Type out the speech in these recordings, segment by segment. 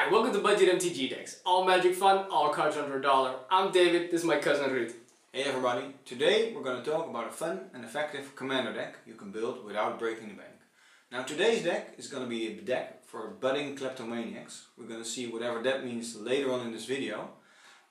Hi, welcome to Budget MTG Decks. All magic fun, all cards under $1. I'm David, this is my cousin Ruud. Hey everybody, today we're going to talk about a fun and effective commander deck you can build without breaking the bank. Now today's deck is going to be a deck for budding kleptomaniacs. We're going to see whatever that means later on in this video.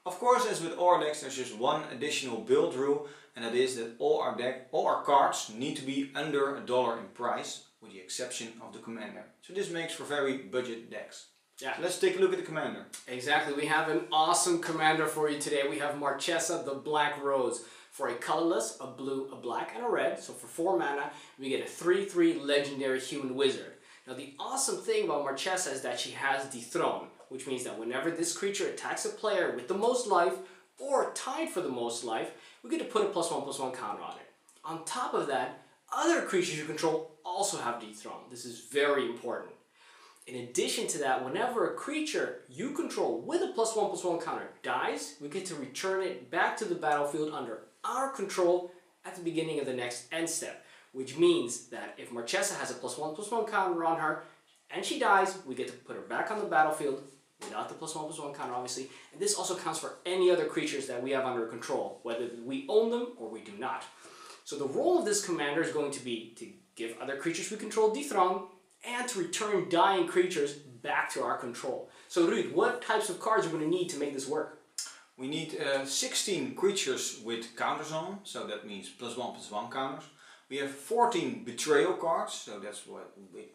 Of course, as with all our decks, there's just one additional build rule, and that is that all our cards need to be under $1 in price, with the exception of the commander. So this makes for very budget decks. Yeah. So let's take a look at the commander. Exactly, we have an awesome commander for you today. We have Marchesa, the Black Rose. For a colorless, a blue, a black, and a red, so for 4 mana, we get a 3/3 legendary human wizard. Now the awesome thing about Marchesa is that she has Dethrone, which means that whenever this creature attacks a player with the most life, or tied for the most life, we get to put a +1/+1 counter on it. On top of that, other creatures you control also have Dethrone. This is very important. In addition to that, whenever a creature you control with a +1/+1 counter dies, we get to return it back to the battlefield under our control at the beginning of the next end step. Which means that if Marchesa has a +1/+1 counter on her and she dies, we get to put her back on the battlefield without the +1/+1 counter, obviously. And this also counts for any other creatures that we have under control, whether we own them or we do not. So the role of this commander is going to be to give other creatures we control Dethrone, and to return dying creatures back to our control. So Ruud, what types of cards are we going to need to make this work? We need 16 creatures with counters on them, so that means +1/+1 counters. We have 14 betrayal cards, so that's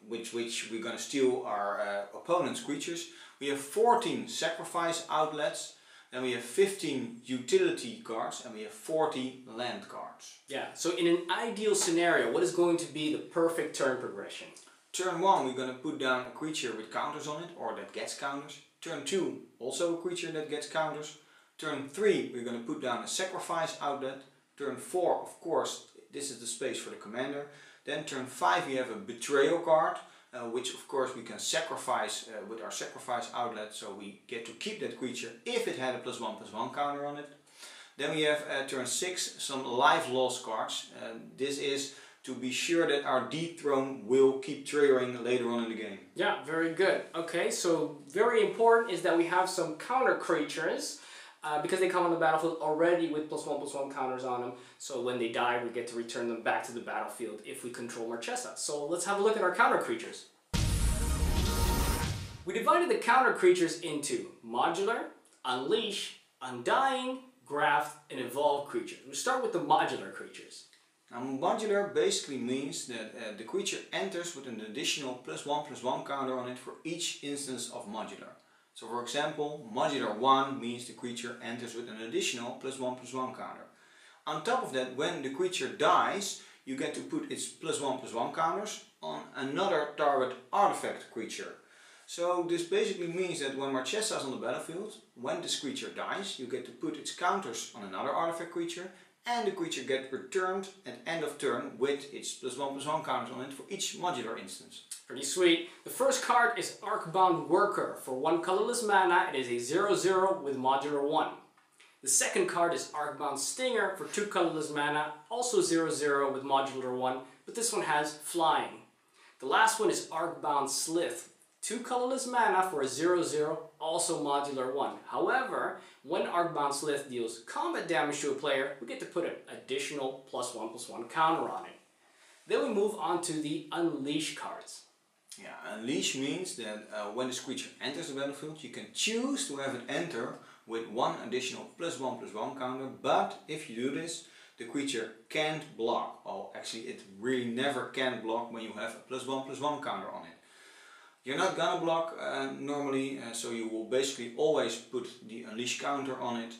which we're going to steal our opponent's creatures. We have 14 sacrifice outlets, then we have 15 utility cards, and we have 40 land cards. Yeah, so in an ideal scenario, what is going to be the perfect turn progression? Turn 1 we're going to put down a creature with counters on it, or that gets counters. Turn 2 also a creature that gets counters. Turn 3 we're going to put down a sacrifice outlet. Turn 4, of course, this is the space for the commander. Then turn 5 we have a betrayal card, which of course we can sacrifice with our sacrifice outlet, so we get to keep that creature if it had a +1/+1 counter on it. Then we have turn 6 some life loss cards. This is to be sure that our Dethrone will keep triggering later on in the game. Yeah, very good. Okay, so very important is that we have some counter creatures because they come on the battlefield already with +1/+1 counters on them. So when they die, we get to return them back to the battlefield if we control Marchesa. So let's have a look at our counter creatures. We divided the counter creatures into Modular, Unleash, Undying, Graft, and Evolved creatures. We'll start with the Modular creatures. Now, modular basically means that the creature enters with an additional +1/+1 counter on it for each instance of modular. So for example, modular 1 means the creature enters with an additional +1/+1 counter. On top of that, when the creature dies, you get to put its +1/+1 counters on another target artifact creature. So this basically means that when Marchesa is on the battlefield, when this creature dies, you get to put its counters on another artifact creature, and the creature gets returned at end of turn with its +1/+1 counters on it for each modular instance. Pretty sweet. The first card is Arcbound Worker. For 1 colorless mana, it is a 0/0 with modular 1. The second card is Arcbound Stinger. For 2 colorless mana, also 0/0 with modular 1, but this one has flying. The last one is Arcbound Slith. 2 colorless mana for a 0/0, also modular 1. However, when Arcbound Slith deals combat damage to a player, we get to put an additional +1/+1 counter on it. Then we move on to the Unleash cards. Yeah, Unleash means that when this creature enters the battlefield, you can choose to have it enter with 1 additional +1/+1 counter, but if you do this, the creature can't block. Well, actually it really never can block when you have a +1/+1 counter on it. You're not gonna block normally, so you will basically always put the Unleash counter on it,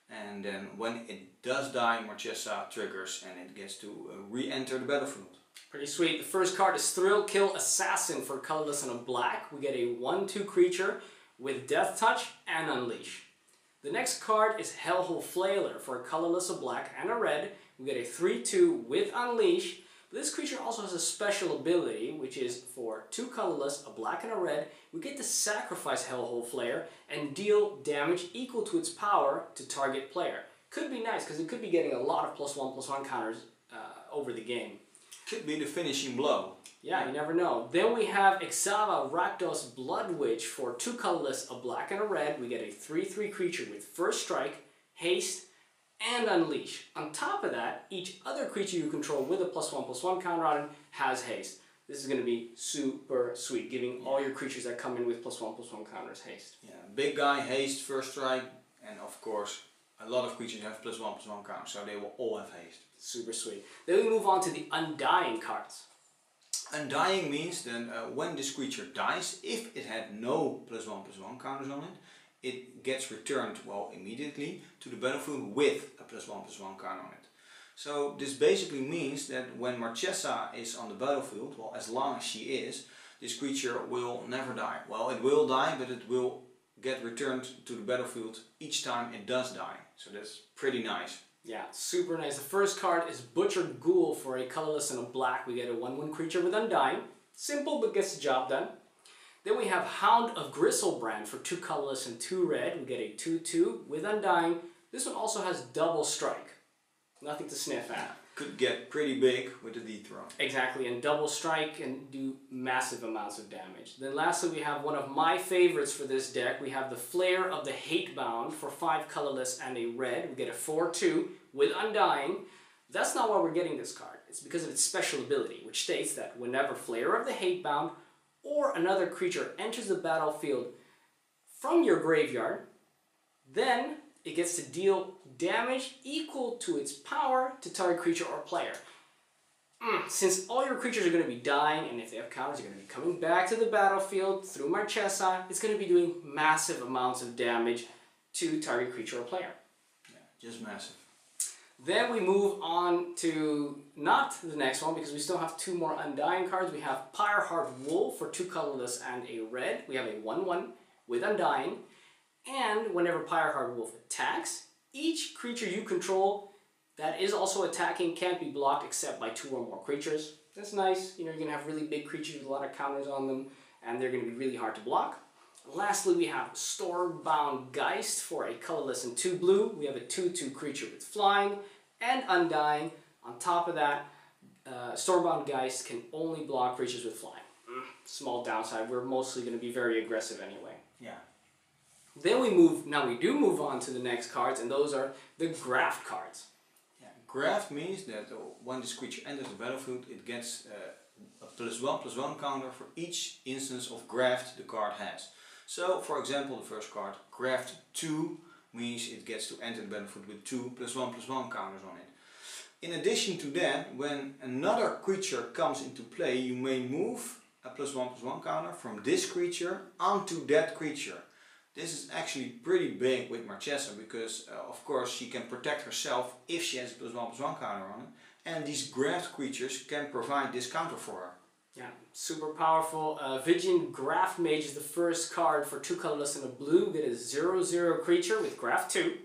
and then when it does die, Marchesa triggers and it gets to re-enter the battlefield. Pretty sweet. The first card is Thrill Kill Assassin. For colorless and a black, we get a 1/2 creature with Death Touch and Unleash. The next card is Hellhole Flailer. For a colorless, a black, and a red, we get a 3/2 with Unleash. But this creature also has a special ability, which is for 2 colorless, a black and a red, we get to sacrifice Hellhole Flare and deal damage equal to its power to target player. Could be nice, because it could be getting a lot of +1/+1 counters over the game. Could be the finishing blow. Yeah, you never know. Then we have Ixava Rakdos Blood Witch for 2 colorless, a black and a red. We get a 3/3 creature with first strike, haste, and unleash. On top of that, each other creature you control with a +1/+1 counter on it has haste. This is going to be super sweet, giving all your creatures that come in with +1/+1 counters haste. Yeah, big guy, haste, first strike, and of course a lot of creatures have +1/+1 counters, so they will all have haste. Super sweet. Then we move on to the Undying cards. Undying means that when this creature dies, if it had no +1/+1 counters on it, it gets returned, well, immediately to the battlefield with a +1/+1 counter on it. So this basically means that when Marchesa is on the battlefield, well, as long as she is, this creature will never die. Well, it will die, but it will get returned to the battlefield each time it does die. So that's pretty nice. Yeah, super nice. The first card is Butcher Ghoul for a colorless and a black. We get a 1/1 creature with Undying. Simple, but gets the job done. Then we have Hound of Gristlebrand for 2 colorless and 2 red. We get a 2/2 with Undying. This one also has double strike. Nothing to sniff at. Could get pretty big with the dethrone. Exactly, and double strike and do massive amounts of damage. Then lastly we have one of my favorites for this deck. We have the Flare of the Hatebound for 5 colorless and a red. We get a 4/2 with Undying. That's not why we're getting this card. It's because of its special ability, which states that whenever Flare of the Hatebound or another creature enters the battlefield from your graveyard, then it gets to deal damage equal to its power to target creature or player. Since all your creatures are going to be dying, and if they have counters, they're going to be coming back to the battlefield through Marchesa, it's going to be doing massive amounts of damage to target creature or player. Yeah, just massive. Then we move on to not the next one, because we still have 2 more Undying cards. We have Pyreheart Wolf for 2 colorless and a red. We have a 1/1 with Undying. And whenever Pyreheart Wolf attacks, each creature you control that is also attacking can't be blocked except by 2 or more creatures. That's nice. You know, you're going to have really big creatures with a lot of counters on them, and they're going to be really hard to block. Lastly, we have Stormbound Geist for a colorless and 2 blue. We have a 2/2 creature with flying and Undying. On top of that, Stormbound Geist can only block creatures with flying. Small downside. We're mostly going to be very aggressive anyway. Yeah. Then we do move on to the next cards, and those are the Graft cards. Yeah. Graft means that when this creature enters the battlefield, it gets a +1/+1 counter for each instance of Graft the card has. So, for example, the first card, Graft 2, means it gets to enter the battlefield with 2 +1/+1 counters on it. In addition to that, when another creature comes into play, you may move a +1/+1 counter from this creature onto that creature. This is actually pretty big with Marchesa because, of course, she can protect herself if she has a +1/+1 counter on it, and these Graft creatures can provide this counter for her. Yeah, super powerful. Vigilant Graft Mage is the first card for 2 colorless and a blue. We get a 0/0 creature with Graft 2,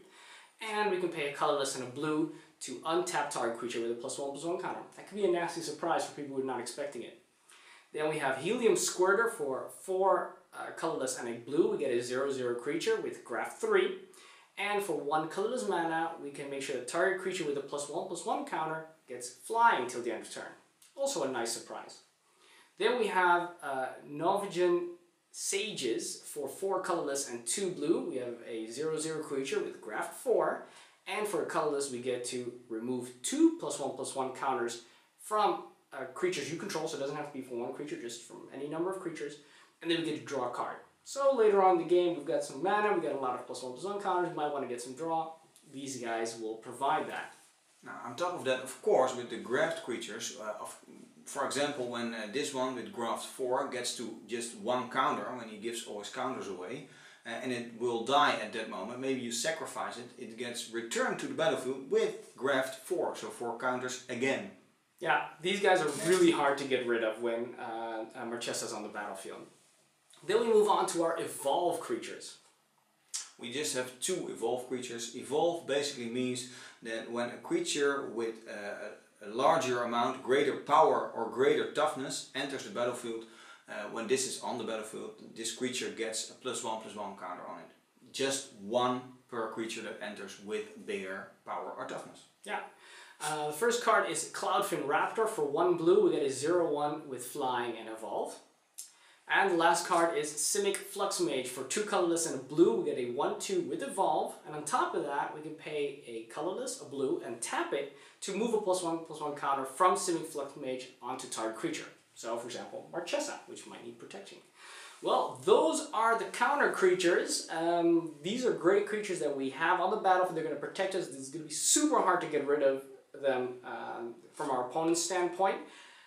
and we can pay a colorless and a blue to untap target creature with a +1/+1 counter. That could be a nasty surprise for people who are not expecting it. Then we have Helium Squirter for 4 colorless and a blue. We get a 0/0 creature with Graft 3. And for 1 colorless mana, we can make sure the target creature with a +1/+1 counter gets flying till the end of turn. Also a nice surprise. Then we have Norwegian Sages for 4 colorless and 2 blue. We have a 0/0 creature with Graft 4. And for a colorless, we get to remove 2 +1/+1 counters from creatures you control. So it doesn't have to be for 1 creature, just from any number of creatures. And then we get to draw a card. So later on in the game, we've got some mana, we've got a lot of +1/+1 counters, you might want to get some draw. These guys will provide that. Now, on top of that, of course, with the Graft creatures, for example, when this one with Graft 4 gets to just 1 counter, when he gives all his counters away, and it will die at that moment, maybe you sacrifice it, it gets returned to the battlefield with Graft 4, so 4 counters again. Yeah, these guys are really hard to get rid of when Marchesa's on the battlefield. Then we move on to our Evolve creatures. We just have 2 Evolve creatures. Evolve basically means that when a creature with a larger amount, greater power or greater toughness enters the battlefield, when this is on the battlefield, this creature gets a +1/+1 counter on it. Just 1 per creature that enters with bigger power or toughness. Yeah. The first card is Cloudfin Raptor for 1 blue. We get a 0/1 with flying and evolve. And the last card is Simic Flux Mage for 2 colorless and a blue. We get a 1/2 with evolve. And on top of that, we can pay a colorless, a blue, and tap it to move a +1/+1 counter from Simic Flux Mage onto target creature. So, for example, Marchesa, which might need protecting. Well, those are the counter creatures. These are great creatures that we have on the battlefield. They're going to protect us. It's going to be super hard to get rid of them from our opponent's standpoint.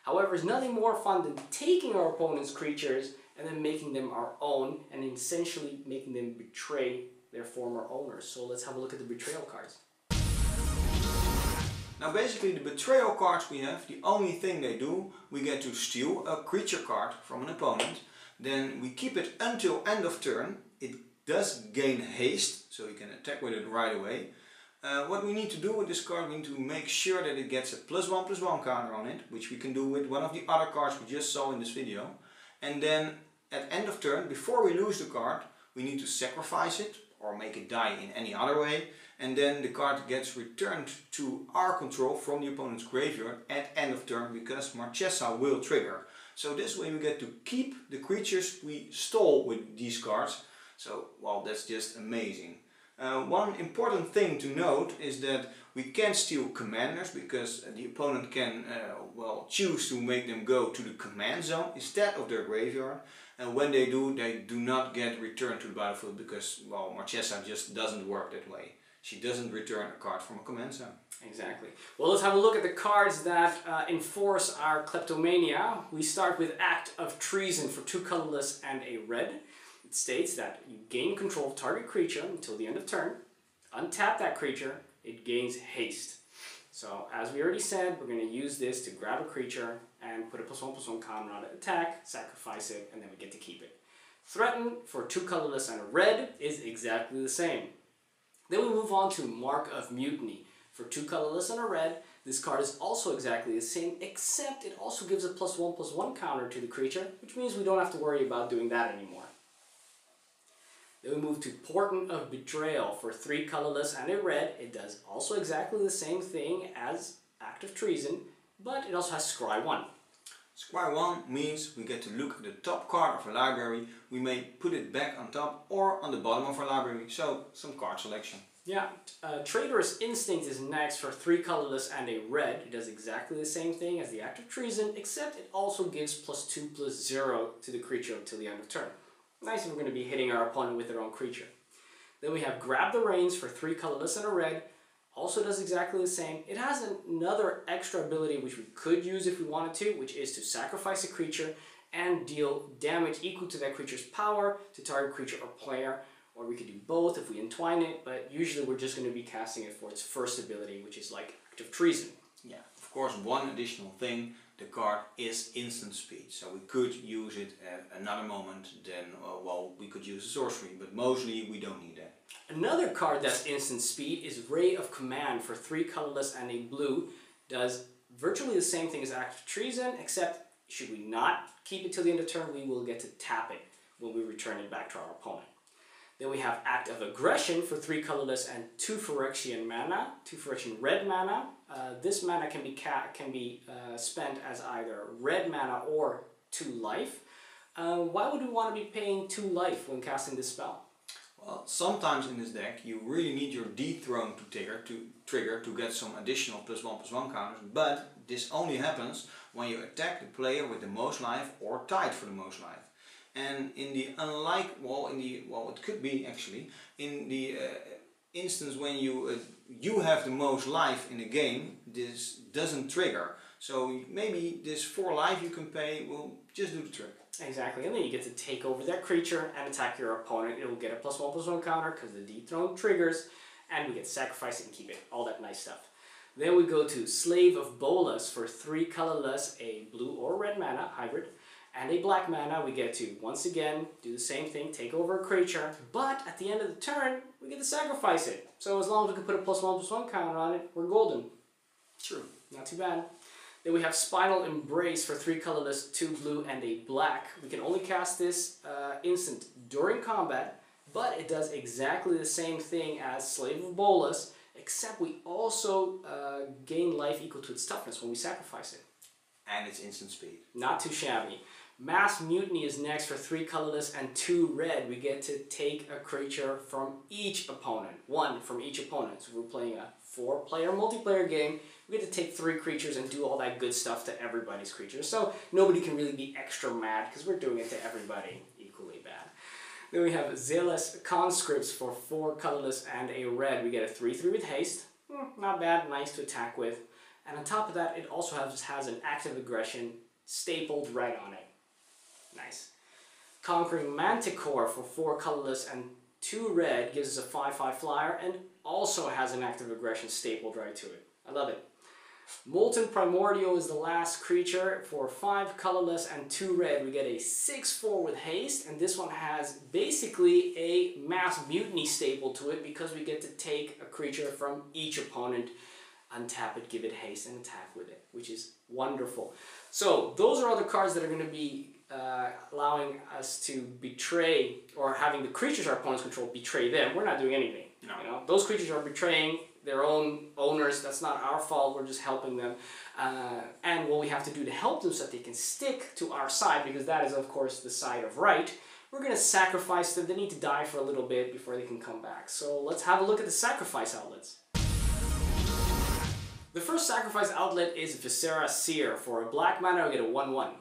However, there's nothing more fun than taking our opponent's creatures and then making them our own and essentially making them betray their former owners. So let's have a look at the betrayal cards. Now basically the betrayal cards we have, the only thing they do, we get to steal a creature card from an opponent. Then we keep it until end of turn. It does gain haste, so you can attack with it right away. What we need to do with this card, we need to make sure that it gets a +1/+1 counter on it, which we can do with one of the other cards we just saw in this video. And then at end of turn, before we lose the card, we need to sacrifice it or make it die in any other way. And then the card gets returned to our control from the opponent's graveyard at end of turn because Marchesa will trigger. So this way we get to keep the creatures we stole with these cards. So, well, that's just amazing. One important thing to note is that we can't steal commanders because the opponent can well, choose to make them go to the command zone instead of their graveyard. And when they do not get returned to the battlefield because, well, Marchesa just doesn't work that way. She doesn't return a card from a command zone. Exactly. Well, let's have a look at the cards that enforce our kleptomania. We start with Act of Treason for 2 colorless and a red. It states that you gain control of target creature until the end of turn. Untap that creature, it gains haste. So, as we already said, we're going to use this to grab a creature and put a +1/+1 counter on it, attack, sacrifice it, and then we get to keep it. Threaten for 2 colorless and a red is exactly the same. Then we move on to Mark of Mutiny. For 2 colorless and a red, this card is also exactly the same, except it also gives a +1/+1 counter to the creature, which means we don't have to worry about doing that anymore. Then we move to Portent of Betrayal. For 3 colorless and a red, it does also exactly the same thing as Act of Treason, but it also has Scry 1. Scry 1 means we get to look at the top card of our library. We may put it back on top or on the bottom of our library, so some card selection. Yeah, Traitorous Instinct is next for 3 colorless and a red. It does exactly the same thing as the Act of Treason, except it also gives +2/+0 to the creature until the end of turn. Nice if we're going to be hitting our opponent with their own creature. Then we have Grab the Reins for 3 colorless and a red. Also does exactly the same. It has another extra ability which we could use if we wanted to, which is to sacrifice a creature and deal damage equal to that creature's power to target creature or player. Or we could do both if we entwine it, but usually we're just going to be casting it for its first ability, which is like Act of Treason. Yeah, of course, one additional thing, the card is instant speed, so we could use it at another moment than, well, we could use a sorcery, but mostly we don't need that. Another card that's instant speed is Ray of Command for 3 colorless and a blue. Does virtually the same thing as Act of Treason, except should we not keep it till the end of turn, we will get to tap it when we return it back to our opponent. Then we have Act of Aggression for 3 colorless and 2 Phyrexian mana, 2 Phyrexian red mana. This mana can be spent as either red mana or 2 life. Why would we want to be paying 2 life when casting this spell? Well, sometimes in this deck you really need your Dethrone to trigger to get some additional +1/+1 counters, but this only happens when you attack the player with the most life or tied for the most life. And in the it could be actually, in the instance when you have the most life in the game, this doesn't trigger. So maybe this 4 life you can pay will just do the trick. Exactly, and then you get to take over that creature and attack your opponent. It will get a +1/+1 counter because the Dethrone triggers, and we get to sacrifice it and keep it, all that nice stuff. Then we go to Slave of Bolas for 3 colorless, a blue or red mana, hybrid, and a black mana. We get to, once again, do the same thing, take over a creature, but at the end of the turn, we get to sacrifice it. So as long as we can put a +1/+1 counter on it, we're golden. True. Not too bad. Then we have Spinal Embrace for 3 colorless, 2 blue, and a black. We can only cast this instant during combat, but it does exactly the same thing as Slave of Bolas, except we also gain life equal to its toughness when we sacrifice it. And it's instant speed. Not too shabby. Mass Mutiny is next for 3 colorless and 2 red. We get to take a creature from each opponent. 1 from each opponent. So if we're playing a 4-player multiplayer game, we get to take 3 creatures and do all that good stuff to everybody's creatures. So nobody can really be extra mad because we're doing it to everybody equally bad. Then we have Zealous Conscripts for 4 colorless and a red. We get a 3/3 with haste. Not bad, nice to attack with. And on top of that, it also has an active aggression stapled right on it. Nice. Conquering Manticore for 4 colorless and 2 red gives us a 5/5 flyer and also has an active aggression stapled right to it. I love it. Molten Primordial is the last creature for 5 colorless and 2 red. We get a 6/4 with haste, and this one has basically a Mass Mutiny staple to it because we get to take a creature from each opponent, untap it, give it haste, and attack with it, which is wonderful. So those are all the cards that are going to be allowing us to betray, or having the creatures our opponents control betray them. We're not doing anything. No. You know, those creatures are betraying their own owners. That's not our fault. We're just helping them. And what we have to do to help them so that they can stick to our side, because that is of course the side of right, we're going to sacrifice them. They need to die for a little bit before they can come back. So let's have a look at the sacrifice outlets. The first sacrifice outlet is Viscera Seer. For a black mana, we get a 1/1.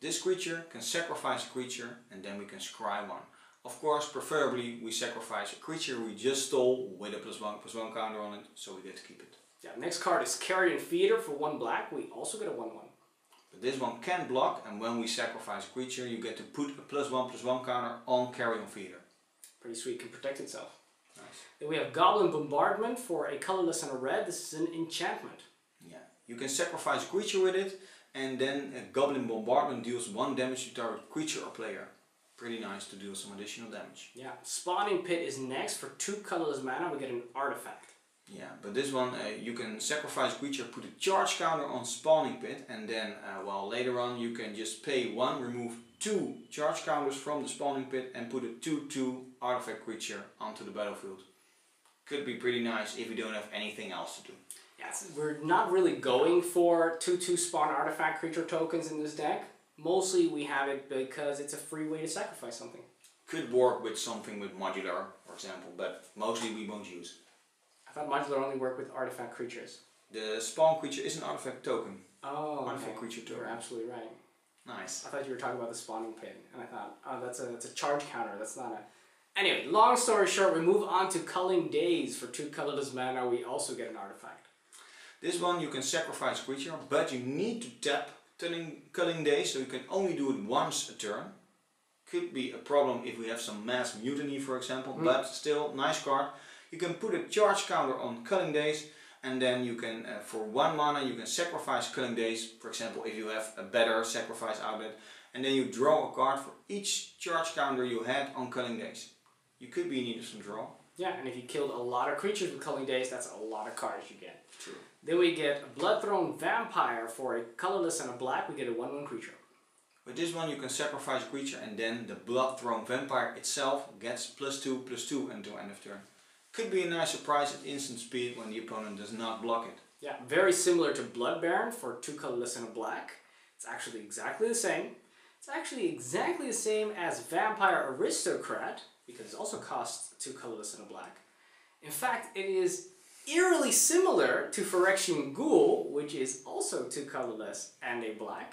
This creature can sacrifice a creature and then we can scry one. Of course, preferably we sacrifice a creature we just stole with a +1/+1 counter on it, so we get to keep it. Yeah, next card is Carrion Feeder. For 1 black, we also get a 1/1. But this one can block, and when we sacrifice a creature, you get to put a +1/+1 counter on Carrion Feeder. Pretty sweet, can protect itself. Nice. Then we have Goblin Bombardment for a colorless and a red. This is an enchantment. Yeah, you can sacrifice a creature with it, and then a Goblin Bombardment deals 1 damage to target creature or player. Pretty nice to deal some additional damage. Yeah, Spawning Pit is next. For 2 colorless mana, we get an artifact. Yeah, but this one you can sacrifice a creature, put a charge counter on Spawning Pit, and then well, later on you can just pay 1, remove 2 charge counters from the Spawning Pit and put a 2/2 artifact creature onto the battlefield. Could be pretty nice if you don't have anything else to do. Yes, we're not really going for 2/2 spawn artifact creature tokens in this deck. Mostly we have it because it's a free way to sacrifice something. Could work with something with modular, for example, but mostly we won't use. I thought modular only worked with artifact creatures. The spawn creature is an artifact token. Oh, Artifact okay. creature token. You're absolutely right. Nice. I thought you were talking about the Spawning Pit, and I thought, oh, that's a charge counter. That's not a... Anyway, long story short, we move on to Culling Days. For 2 colorless mana, we also get an artifact. This one you can sacrifice a creature, but you need to tap Culling Days, so you can only do it once a turn. Could be a problem if we have some Mass Mutiny, for example, but still, nice card. You can put a charge counter on Culling Days, and then you can, for 1 mana, you can sacrifice Culling Days, for example, if you have a better sacrifice outlet, and then you draw a card for each charge counter you had on Culling Days. You could be in need of some draw. Yeah, and if you killed a lot of creatures with Culling Days, that's a lot of cards you get. True. Then we get a Bloodthrone Vampire. For a colorless and a black, we get a 1/1 creature. With this one you can sacrifice a creature, and then the Bloodthrone Vampire itself gets +2/+2 until end of turn. Could be a nice surprise at instant speed when the opponent does not block it. Yeah, very similar to Blood Baron. For 2 colorless and a black. It's actually exactly the same. It's actually exactly the same as Vampire Aristocrat, because it also costs 2 colorless and a black. In fact, it is eerily similar to Phyrexian Ghoul, which is also 2 colorless and a black.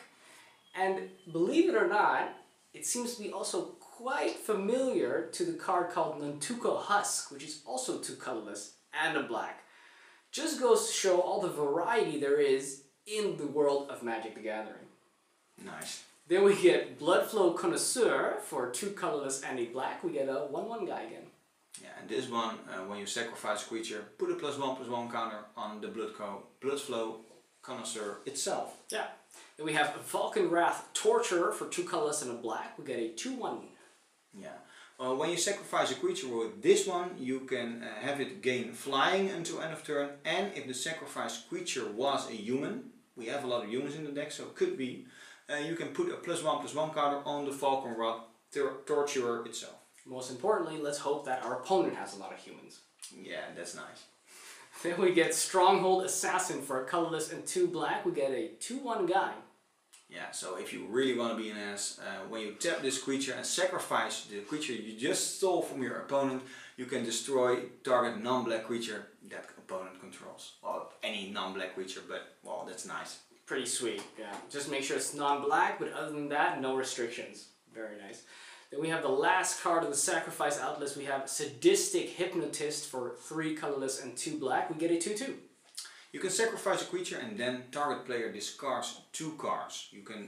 And believe it or not, it seems to be also quite familiar to the card called Nantuko Husk, which is also 2 colorless and a black. Just goes to show all the variety there is in the world of Magic the Gathering. Nice. Then we get Bloodflow Connoisseur. For 2 colorless and a black, we get a 1/1 guy again. Yeah, and this one, when you sacrifice a creature, put a +1/+1 counter on the Bloodflow Connoisseur itself. Yeah. Then we have Vulcan Wrath Torturer. For 2 colorless and a black, we get a 2/1. Yeah. When you sacrifice a creature with this one, you can have it gain flying until end of turn, and if the sacrificed creature was a human, we have a lot of humans in the deck, so it could be, you can put a +1/+1 counter on the Vulcan Wrath Torturer itself. Most importantly, let's hope that our opponent has a lot of humans. Yeah, that's nice. Then we get Stronghold Assassin for a colorless and 2 black. We get a 2/1 guy. Yeah, so if you really want to be an ass, when you tap this creature and sacrifice the creature you just stole from your opponent, you can destroy target non-black creature that opponent controls. Well, any non-black creature, but well, that's nice. Pretty sweet, yeah. Just make sure it's non-black, but other than that, no restrictions. Very nice. Then we have the last card of the Sacrifice Outlist. We have Sadistic Hypnotist for 3 colorless and 2 black. We get a 2/2. You can sacrifice a creature and then target player discards 2 cards. You can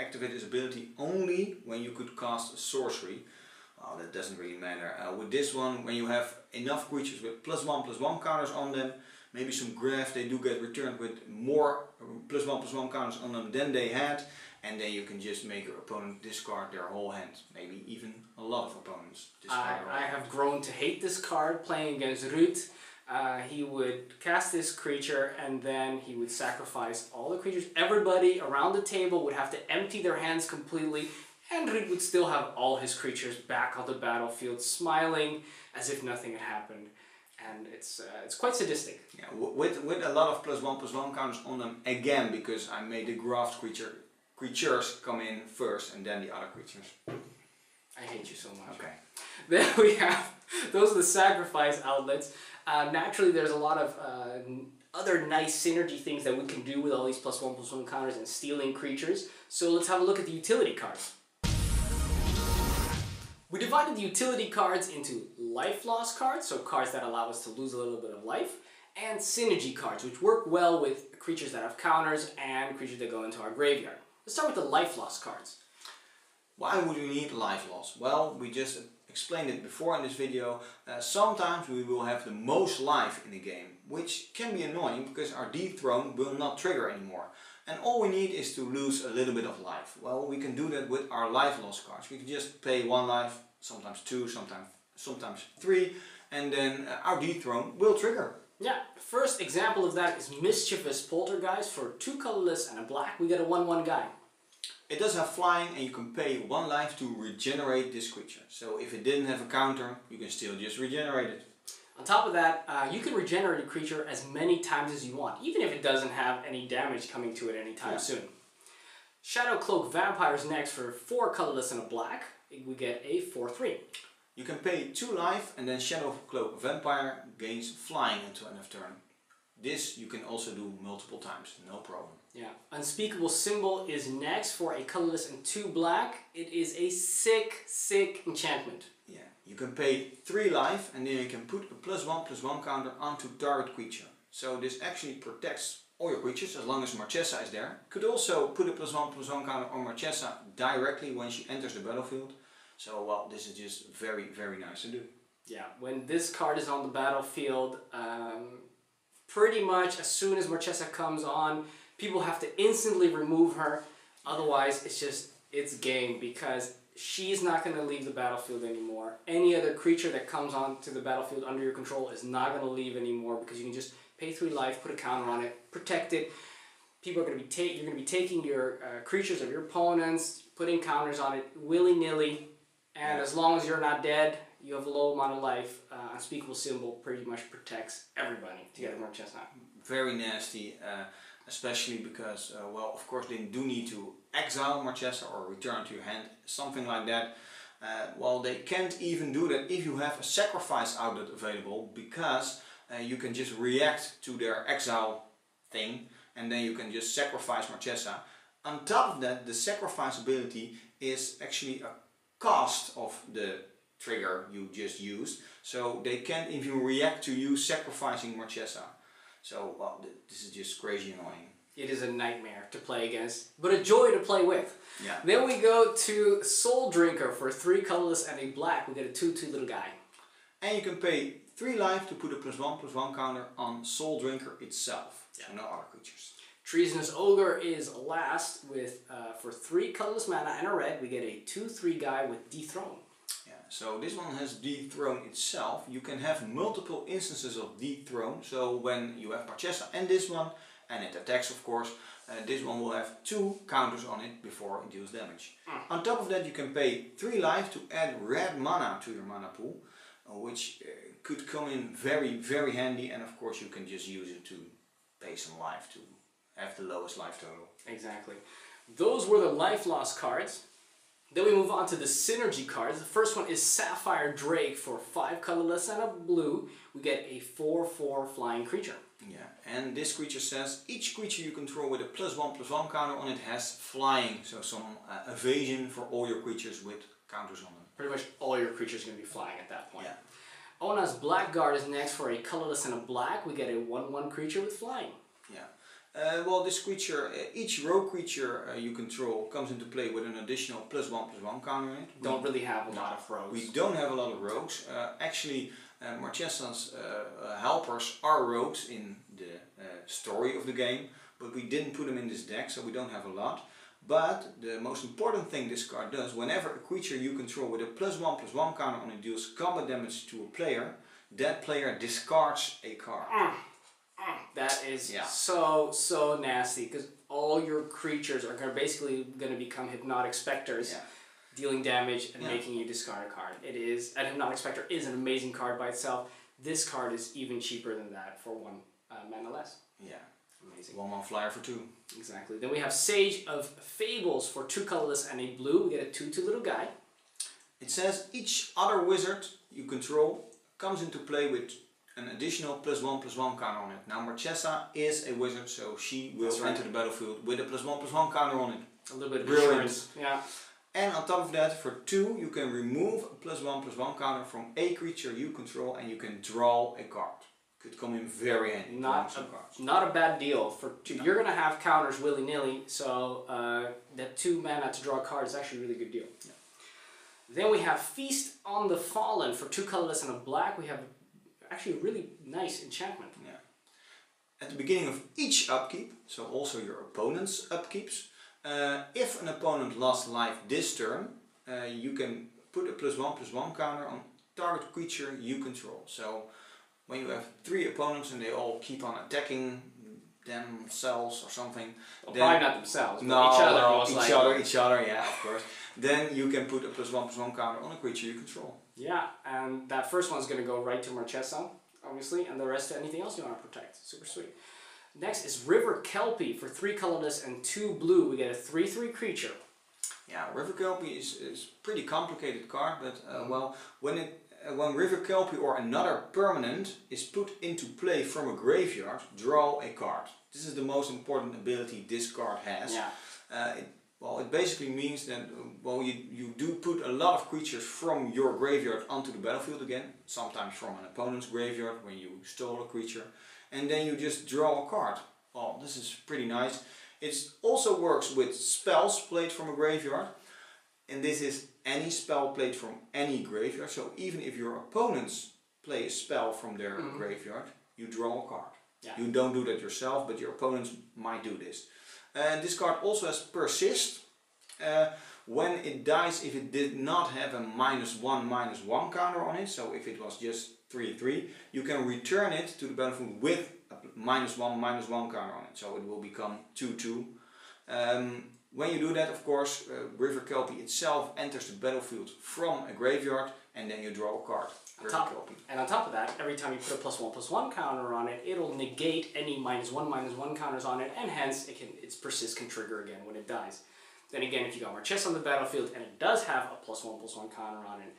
activate this ability only when you could cast a sorcery. Well, that doesn't really matter. With this one, when you have enough creatures with +1/+1 counters on them, maybe some Graph, they do get returned with more +1/+1 counters on them than they had. And then you can just make your opponent discard their whole hand. Maybe even a lot of opponents discard their whole hand. I have grown to hate this card playing against Ruud. He would cast this creature and then he would sacrifice all the creatures. Everybody around the table would have to empty their hands completely, and Ruud would still have all his creatures back on the battlefield, smiling as if nothing had happened. And it's quite sadistic. Yeah, with a lot of +1/+1 counters on them again, because I made the graft creatures come in first and then the other creatures. I hate you so much. Okay. Then we have, those are the Sacrifice Outlets. Naturally, there's a lot of other nice synergy things that we can do with all these +1/+1 counters and stealing creatures. So let's have a look at the utility cards. We divided the utility cards into life loss cards, so cards that allow us to lose a little bit of life, and synergy cards, which work well with creatures that have counters and creatures that go into our graveyard. Let's start with the life loss cards. Why would we need life loss? Well, we just explained it before in this video. Sometimes we will have the most life in the game, which can be annoying because our dethrone will not trigger anymore. And all we need is to lose a little bit of life. Well, we can do that with our life loss cards. We can just pay 1 life, sometimes 2, sometimes 3, and then our dethrone will trigger. Yeah, first example of that is Mischievous Poltergeist for 2 colorless and a black. We get a 1/1 guy. It does have flying and you can pay 1 life to regenerate this creature. So if it didn't have a counter, you can still just regenerate it. On top of that, you can regenerate a creature as many times as you want, even if it doesn't have any damage coming to it anytime soon. Shadow Cloak Vampires next for 4 colorless and a black. We get a 4/3. You can pay 2 life and then Shadow Cloak Vampire gains flying until end of turn. This you can also do multiple times, no problem. Yeah, Unspeakable Symbol is next for a colorless and 2 black. It is a sick enchantment. Yeah, you can pay 3 life and then you can put a +1/+1 counter onto target creature. So this actually protects all your creatures as long as Marchesa is there. You could also put a +1/+1 counter on Marchesa directly when she enters the battlefield. So well, this is just very nice to do. Yeah, when this card is on the battlefield, pretty much as soon as Marchesa comes on, people have to instantly remove her. Otherwise, it's game, because she's not going to leave the battlefield anymore. Any other creature that comes onto the battlefield under your control is not going to leave anymore, because you can just pay 3 life, put a counter on it, protect it. People are going to be you're going to be taking your creatures of your opponents, putting counters on it willy-nilly, and as long as you're not dead, you have a low amount of life. Unspeakable Symbol pretty much protects everybody together with Marchesa. Very nasty, especially because, well, of course they do need to exile Marchesa or return to your hand, something like that. Well, they can't even do that if you have a sacrifice outlet available, because you can just react to their exile thing and then you can just sacrifice Marchesa. On top of that, the sacrifice ability is actually a cost of the trigger you just used, so they can't even react to you sacrificing Marchesa. So well, this is just crazy annoying. It is a nightmare to play against, but a joy to play with. Yeah. Then we go to Soul Drinker for 3 colorless and a black. We get a 2/2 little guy. And you can pay 3 life to put a +1/+1 counter on Soul Drinker itself. So no other creatures. Treasonous Ogre is last with for 3 colorless mana and a red. We get a 2/3 guy with Dethrone. Yeah, so this one has Dethrone itself. You can have multiple instances of Dethrone. So when you have Marchesa and this one, and it attacks of course, this one will have 2 counters on it before it deals damage. On top of that, you can pay 3 life to add red mana to your mana pool. which could come in very handy, and of course you can just use it to pay some life to have the lowest life total. Exactly. Those were the life loss cards. Then we move on to the synergy cards. The first one is Sapphire Drake for 5 colorless and a blue. We get a 4/4 flying creature. Yeah, and this creature says each creature you control with a +1/+1 counter on it has flying, so some evasion for all your creatures with counters on them. Pretty much all your creatures are going to be flying at that point. Yeah. Ona's Blackguard is next for a colorless and a black. We get a 1/1 creature with flying. Yeah. Well, this creature, each rogue creature you control comes into play with an additional +1/+1 counter on it. Don't really have a lot of rogues. We don't have a lot of rogues. Actually, Marchesa's helpers are rogues in the story of the game, but we didn't put them in this deck, so we don't have a lot. But the most important thing this card does, whenever a creature you control with a +1/+1 counter on it deals combat damage to a player, that player discards a card. That is so nasty, because all your creatures are basically going to become Hypnotic Specters, dealing damage and making you discard a card. And Hypnotic Spectre is an amazing card by itself. This card is even cheaper than that for 1 mana less. Yeah. Amazing. 1/1 flyer for 2. Exactly. Then we have Sage of Fables for 2 colorless and a blue. We get a 2/2 little guy. It says each other wizard you control comes into play with an additional +1/+1 counter on it. Now Marchesa is a wizard, so she will enter the battlefield with a +1/+1 counter on it. A little bit of Brilliant. insurance. Yeah. And on top of that, for 2 you can remove a +1/+1 counter from a creature you control, and you can draw a card. Could come in very handy. Not a bad deal for 2. No. You're gonna have counters willy-nilly, so that 2 mana to draw a card is actually a really good deal. Yeah. Then we have Feast on the Fallen for 2 colorless and a black. We have actually a really nice enchantment. Yeah. At the beginning of each upkeep, so also your opponent's upkeeps, if an opponent lost life this turn, you can put a +1/+1 counter on target creature you control. So when you have 3 opponents and they all keep on attacking themselves or something, well, then, probably not themselves, but no, each other, yeah, of course. Then you can put a +1/+1 counter on a creature you control. Yeah, and that first one's going to go right to Marchesa, obviously, and the rest to anything else you want to protect. Super sweet. Next is River Kelpie for 3 colorless and 2 blue. We get a 3/3 creature. Yeah, River Kelpie is a pretty complicated card, but well, when River Kelpie or another permanent is put into play from a graveyard, draw a card. This is the most important ability this card has. Yeah. It basically means that you do put a lot of creatures from your graveyard onto the battlefield again, sometimes from an opponent's graveyard when you stole a creature, and then you just draw a card. Well, this is pretty nice. It also works with spells played from a graveyard, and this is any spell played from any graveyard, so even if your opponents play a spell from their graveyard, you draw a card. Yeah. You don't do that yourself, but your opponents might do this. This card also has Persist. When it dies, if it did not have a -1/-1 counter on it, so if it was just 3/3, you can return it to the battlefield with a -1/-1 counter on it, so it will become 2/2. When you do that, of course, River Kelpie itself enters the battlefield from a graveyard, and then you draw a card. And on top of that, every time you put a +1/+1 counter on it, it'll negate any -1/-1 counters on it, and hence its Persist can trigger again when it dies. Then again, if you got Marchesa on the battlefield and it does have a +1/+1 counter on it,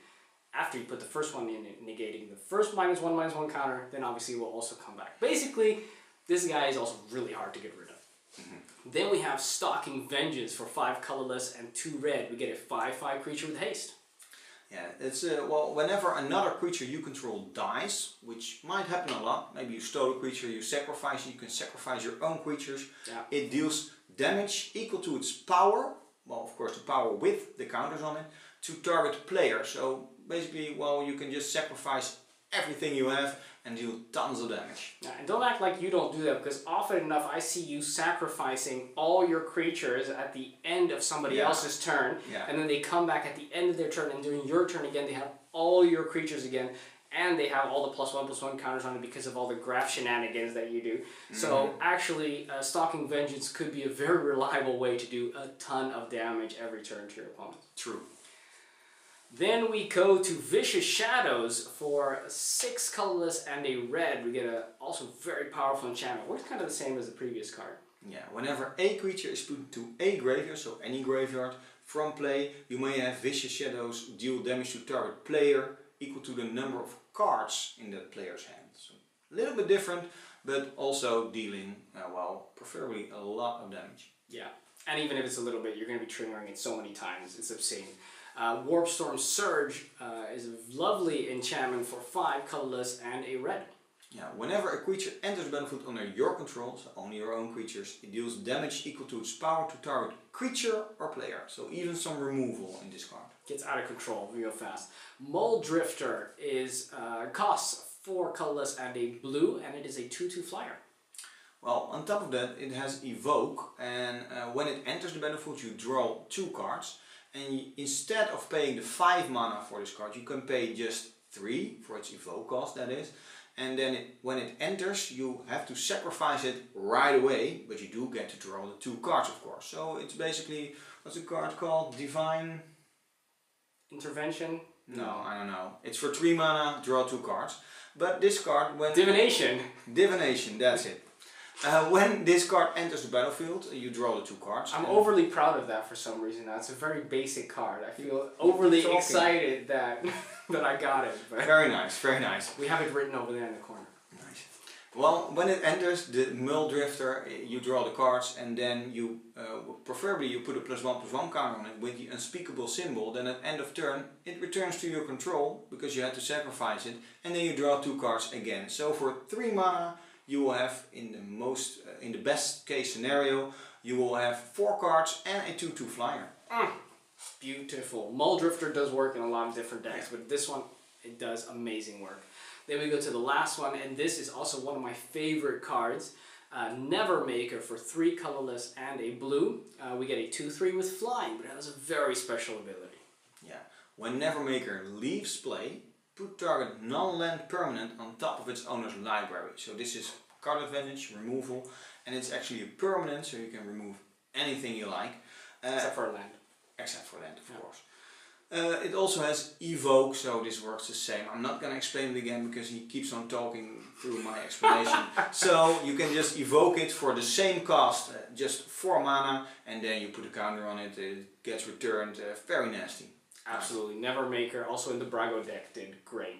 after you put the first one in, negating the first -1/-1 counter, then obviously it will also come back. Basically, this guy is also really hard to get rid of. Then we have Stalking Vengeance for 5 colorless and 2 red. We get a 5/5 creature with haste. Yeah, it's well, whenever another creature you control dies, which might happen a lot, maybe you stole a creature, you sacrifice it, you can sacrifice your own creatures, it deals damage equal to its power, well, of course the power with the counters on it, to target player. So basically, well, you can just sacrifice everything you have and deal tons of damage. Yeah, and don't act like you don't do that, because often enough I see you sacrificing all your creatures at the end of somebody else's turn, and then they come back at the end of their turn, and during your turn again they have all your creatures again, and they have all the +1/+1 counters on it because of all the graph shenanigans that you do. So actually, Stalking Vengeance could be a very reliable way to do a ton of damage every turn to your opponent. True. Then we go to Vicious Shadows for 6 colorless and a red. We get a also very powerful enchantment. Works kind of the same as the previous card. Yeah, whenever a creature is put into a graveyard, so any graveyard, from play, you may have Vicious Shadows deal damage to target player equal to the number of cards in that player's hand. So a little bit different, but also dealing, well, preferably a lot of damage. Yeah, and even if it's a little bit, you're going to be triggering it so many times, it's obscene. Warp Storm Surge is a lovely enchantment for 5 colorless and a red. Yeah, whenever a creature enters the battlefield under your control, so only your own creatures, it deals damage equal to its power to target creature or player. So even some removal in this card. Gets out of control real fast. Mole Drifter is costs 4 colorless and a blue, and it is a 2/2 flyer. Well, on top of that, it has Evoke, and when it enters the battlefield, you draw 2 cards. And instead of paying the 5 mana for this card, you can pay just 3 for its Evoke cost, that is. And then when it enters, you have to sacrifice it right away, but you do get to draw the 2 cards, of course. So it's basically, what's the card called? Divine Intervention? No, I don't know. It's for 3 mana, draw 2 cards. But this card, when... Divination! Divination, that's it. When this card enters the battlefield, you draw the 2 cards. I'm overly proud of that for some reason now. It's a very basic card. I feel overly excited that that I got it. But very nice, very nice. We have it written over there in the corner. Nice. Well, when it enters the Mole Drifter, you draw the cards, and then you, preferably you put a +1/+1 counter on it with the unspeakable symbol. Then at end of turn, it returns to your control because you had to sacrifice it, and then you draw 2 cards again. So for 3 mana, you will have, in the best case scenario, you will have 4 cards and a 2/2 flyer. Beautiful. Mole Drifter does work in a lot of different decks, but this one, it does amazing work. Then we go to the last one, and this is also one of my favorite cards. Nevermaker for 3 colorless and a blue. We get a 2/3 with flying, but it has a very special ability. Yeah. When Nevermaker leaves play, put target non-land permanent on top of its owner's library. So this is card advantage, removal, and it's actually a permanent, so you can remove anything you like. Except for land. Except for land, of course. It also has Evoke, so this works the same. I'm not going to explain it again because he keeps on talking through my explanation. So you can just evoke it for the same cost, just 4 mana, and then you put a counter on it, it gets returned, very nasty. Absolutely. Nevermaker, also in the Brago deck, did great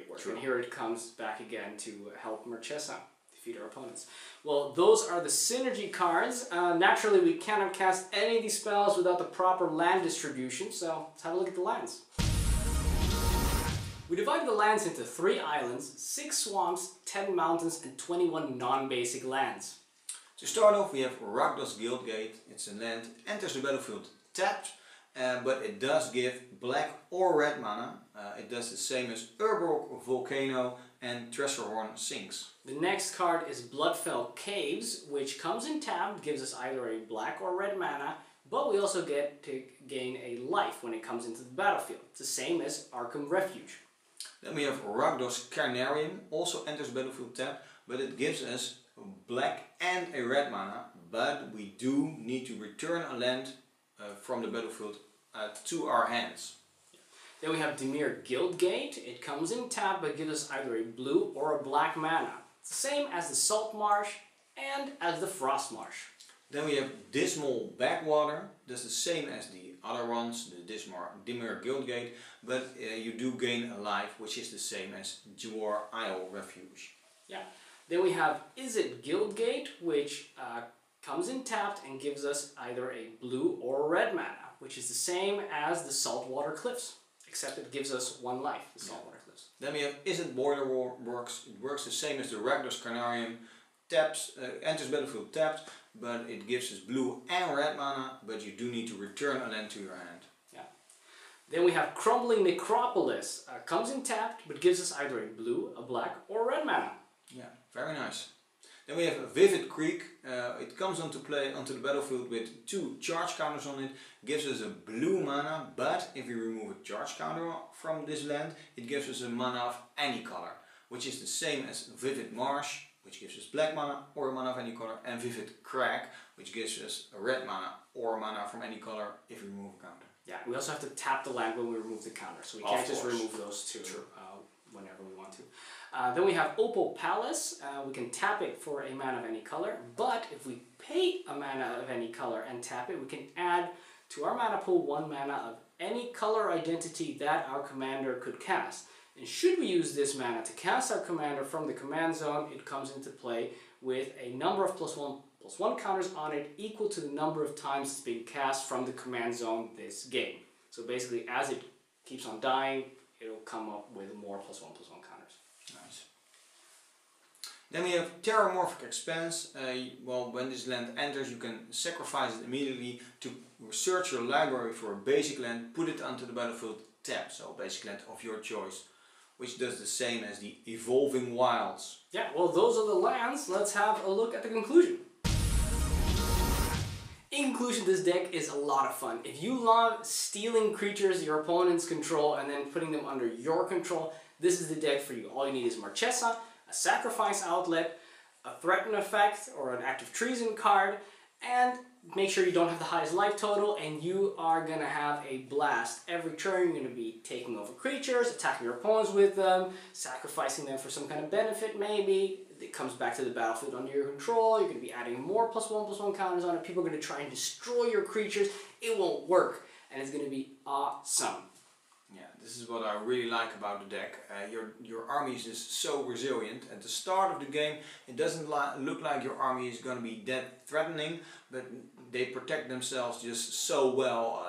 work. True. And here it comes back again to help Marchesa defeat our opponents. Well, those are the synergy cards. Naturally, we cannot cast any of these spells without the proper land distribution, so let's have a look at the lands. We divided the lands into 3 islands, 6 swamps, 10 mountains, and 21 non-basic lands. To start off, we have Rakdos Guildgate. It's a land, enters the battlefield tapped, but it does give black or red mana. It does the same as Urborg Volcano and Treasurehorn Sinks. The next card is Bloodfell Caves, which comes in tapped, gives us either a black or red mana, but we also get to gain a life when it comes into the battlefield. It's the same as Arkham Refuge. Then we have Rakdos Carnarium, also enters battlefield tapped, but it gives us black and a red mana, but we do need to return a land from the battlefield to our hands. Then we have Dimir Guildgate. It comes in tap but gives us either a blue or a black mana. It's the same as the Salt Marsh and as the Frost Marsh. Then we have Dismal Backwater. That's the same as the other ones, the Dimir Guildgate, but you do gain a life, which is the same as Jawar Isle Refuge. Yeah. Then we have Is It Guildgate, which comes in tapped and gives us either a blue or a red mana, which is the same as the Saltwater Cliffs, except it gives us 1 life, the Saltwater Cliffs. Then we have Is It Boiler Works. It works the same as the Rakdos Carnarium. Taps, enters battlefield tapped, but it gives us blue and red mana, but you do need to return a land to your hand. Yeah. Then we have Crumbling Necropolis. Comes in tapped, but gives us either a blue, a black, or a red mana. Yeah, very nice. Then we have Vivid Creek. It comes onto the battlefield with 2 charge counters on it, gives us a blue mana, but if we remove a charge counter from this land, it gives us a mana of any color, which is the same as Vivid Marsh, which gives us black mana or a mana of any color, and Vivid Crag, which gives us a red mana or mana from any color if you remove a counter. Yeah, we also have to tap the land when we remove the counter, so we can't just remove those two whenever we want to. Then we have Opal Palace. We can tap it for a mana of any color, but if we pay a mana of any color and tap it, we can add to our mana pool 1 mana of any color identity that our commander could cast. And should we use this mana to cast our commander from the command zone, it comes into play with a number of +1/+1 counters on it equal to the number of times it's being cast from the command zone this game. So basically, as it keeps on dying, it'll come up with more +1/+1 counters. Nice. Then we have Terramorphic Expanse. Well, when this land enters, you can sacrifice it immediately to search your library for a basic land, put it onto the battlefield, tap, so basic land of your choice, which does the same as the Evolving Wilds. Yeah, well, those are the lands. Let's have a look at the conclusion. In conclusion, this deck is a lot of fun. If you love stealing creatures your opponents control and then putting them under your control, this is the deck for you. All you need is Marchesa, a sacrifice outlet, a threaten effect or an active treason card, and make sure you don't have the highest life total, and you are going to have a blast. Every turn you're going to be taking over creatures, attacking your opponents with them, sacrificing them for some kind of benefit maybe. It comes back to the battlefield under your control. You're going to be adding more +1/+1 counters on it. People are going to try and destroy your creatures. It won't work, and it's going to be awesome. Yeah, this is what I really like about the deck. Your army is just so resilient. At the start of the game, it doesn't look like your army is going to be that threatening, but they protect themselves just so well.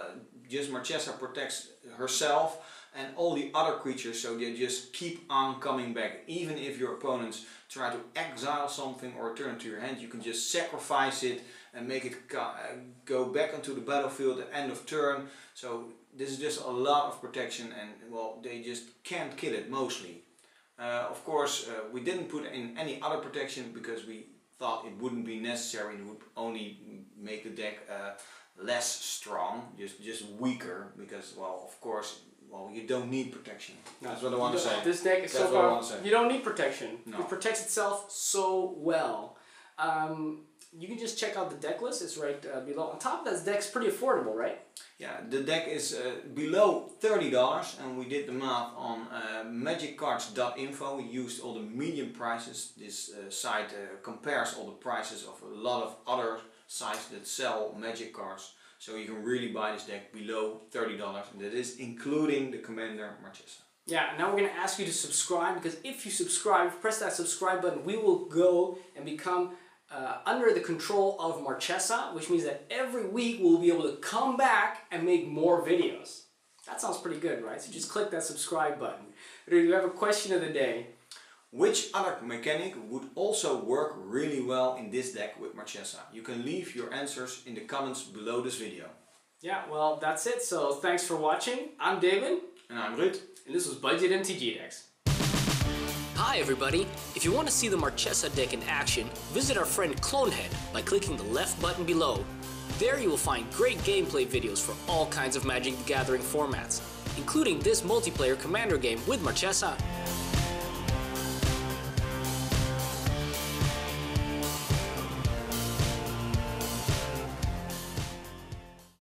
Just Marchesa protects herself and all the other creatures, so they just keep on coming back. Even if your opponents try to exile something or turn to your hand, you can just sacrifice it and make it go back onto the battlefield at end of turn. So this is just a lot of protection, and well, they just can't kill it mostly. Of course, we didn't put in any other protection because we thought it wouldn't be necessary. It would only make the deck less strong, just weaker, because, well, of course, well, you don't need protection. That's what I want to say. This deck is so far, you don't need protection. No. It protects itself so well. You can just check out the deck list, it's right below. On top of that, this deck's pretty affordable, right? Yeah, the deck is below $30, and we did the math on magiccards.info. We used all the medium prices. This site compares all the prices of a lot of other sites that sell magic cards. So you can really buy this deck below $30, and that is including the Commander Marchesa. Yeah, and now we're going to ask you to subscribe, because if you subscribe, press that subscribe button, we will go and become under the control of Marchesa, which means that every week we'll be able to come back and make more videos. That sounds pretty good, right? So just click that subscribe button. We have a question of the day. Which other mechanic would also work really well in this deck with Marchesa? You can leave your answers in the comments below this video. Yeah, well, that's it. So thanks for watching. I'm David. And I'm Ruud. And this was Budget MTG Decks. Hi everybody! If you want to see the Marchesa deck in action, visit our friend Clonehead by clicking the left button below. There you will find great gameplay videos for all kinds of Magic the Gathering formats, including this multiplayer commander game with Marchesa.